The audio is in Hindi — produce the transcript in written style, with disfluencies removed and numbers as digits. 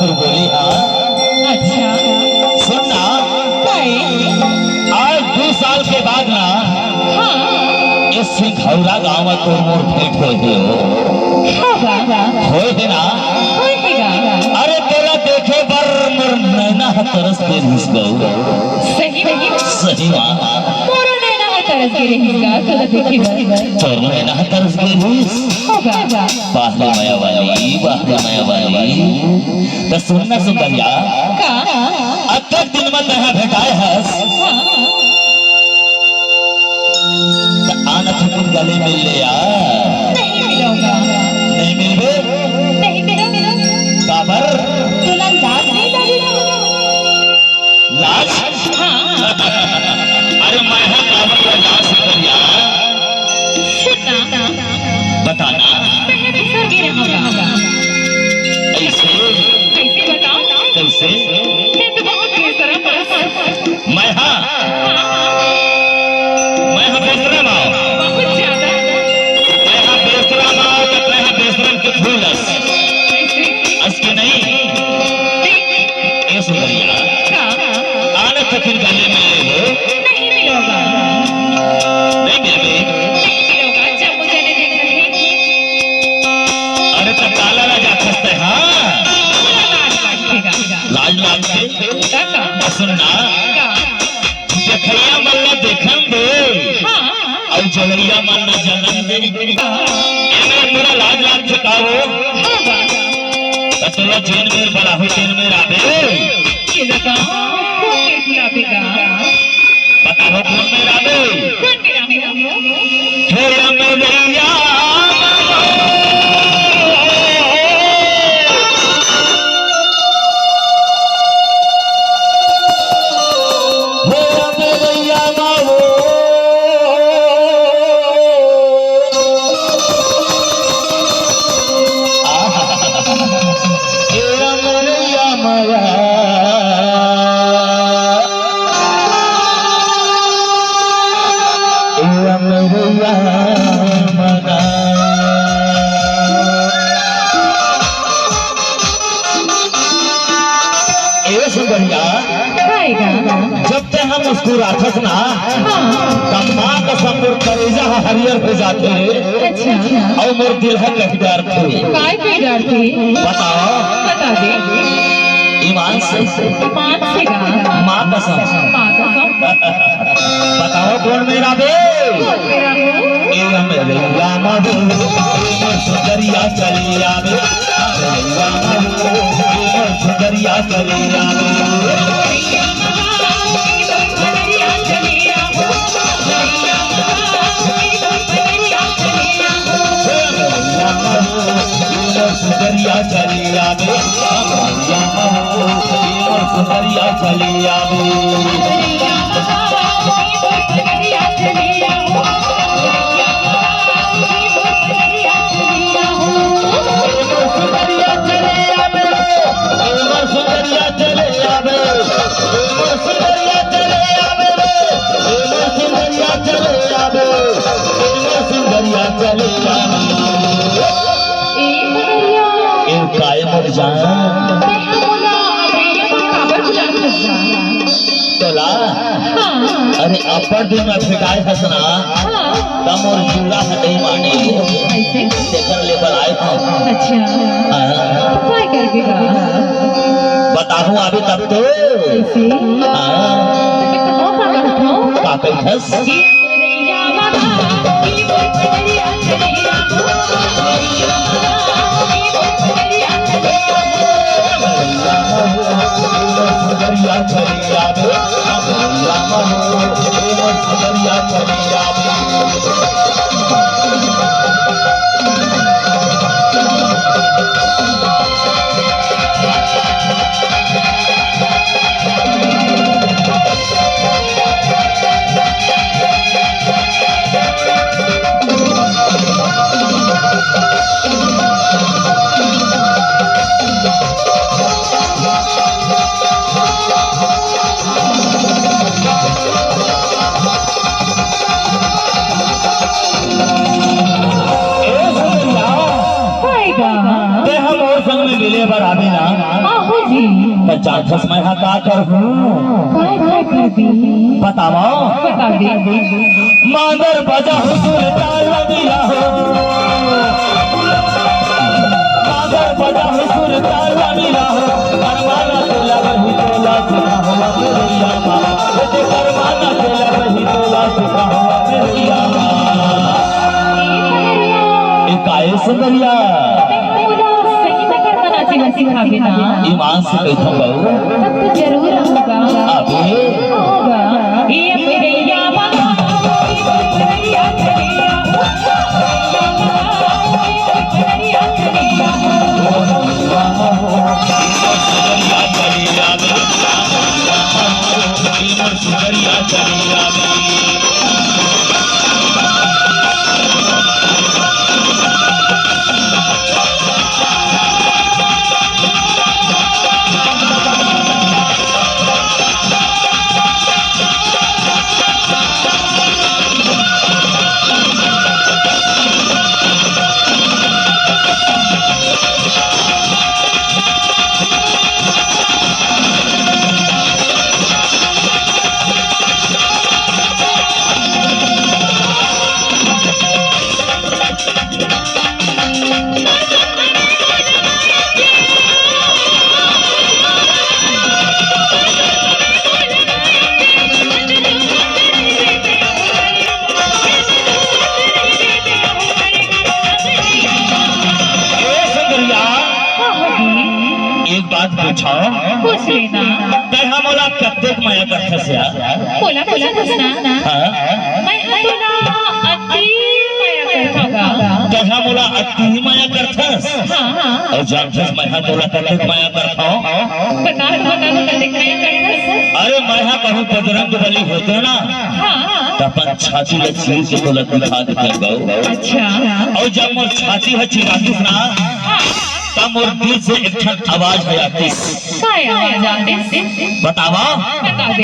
बहादुर बोली हाँ। अच्छा सुनना काय आज 2 साल के बाद ना हाँ इस सिंघौरा गांव में तो मोर भेंट हो होए थे ना। अरे तेरा देखे पर मोर नैना तरस के घुस गऊ। सही मोरो नैना तरस के रहेगा तो देखिबा तोर नैना तरस के घुस होगा बाहरे माया वाली तो सुनना सुंदरिया का अतक दिन में तहा भेटाए हस आना थकुन गले मिल ले यार। नहीं मिलूंगा नहीं मिलबे नहीं मिलूंगा काबर तुला लाज नहीं लगेगा लाज। हाँ अरे मैं हूं काबर का लाज सुंदरिया सुनना बताना मैं बिसर के रहूंगा ऐसे कैसे बताओ कैसे ते तो बहुत बेशरम है मैं हाँ बेशरम आओ बहुत ज्यादा मैं हाँ बेशरम आओ तो मैं हाँ बेशरम के फूलस कैसे असके नहीं ए सुंदरिया का आना थकुन गले में ले हो नहीं मिलूंगा नहीं मिलबे नहीं मिलूंगा जब मुझे नहीं देख रहे अरे तो काला राजा खसते हाँ लाज लाज से सुनना देखैया मल्ला देखन दे और जलैया मल्ला जलन दे एमे पूरा लाज लाज से काहो तो चलो जेल में बड़ा हो जेल में आबे बताओ कौन में आबे हेरा मेरैया जब ते हम मुस्कुराथस ना तब माँ का समुर करेजा हरियर हो जाते और मोर दिल है लहदार थे। बताओ बता दे ईमान से माँ कसम बताओ कौन मेरा बे ए मेरे रामा हो सुंदरिया चली आवे रामा हो सुंदरिया चली आवे सुंदरिया चली आवे सुंदरिया चली आवे सुंदरिया चले आवे सुंदरिया चले आवे सुंदरिया चले आवे सुंदरिया चले आवे काय मर जान तोला अरे अपर दिन में फिटाए हसना तम और जुड़ा हटे माने देखर ले बनाए थे। बताऊं अभी तब तो का कहस सुंदरिया चली आवे रामा हो सुंदरिया चली आवे तो जानथस मैं हाँ का करहूँ काय कर दी बताओ बता दे मांगर बजा हुजूर ताल मिला हो मांगर बजा हुजूर ताल मिला हो परवाना तेला वही तोला सुना हुआ मेरिया माँ वो परवाना तेला वही तोला सुना हुआ मेरिया माँ एक आए सुंदरिया सही में कर मनाची वसी भाभी ना ईमान से कहता हूँ तब तो जरूर होगा अबे होगा ये मेरिया माँ मेरिया चलिया एक बात पूछो पूछ लेना कहा मोला कत्तेक माया करथस या बोला बोला पूछना हाँ मैं तुला अति माया करथागा कहा मोला अति माया करथस हाँ हाँ और जानथस मैं हाँ तोला कत्तेक माया करथाओ बता कते माया करथस अरे मैं हाँ कहूँ बजरंग बली होते ना हाँ तो अपन छाती ल चीर के तोला दिखा दे गौ अच्छा और जब मोर छाती है चिरातीस ना तब मोर दिल से एक ठन आवाज है आतीस काय आवाज आते बतावा बता दे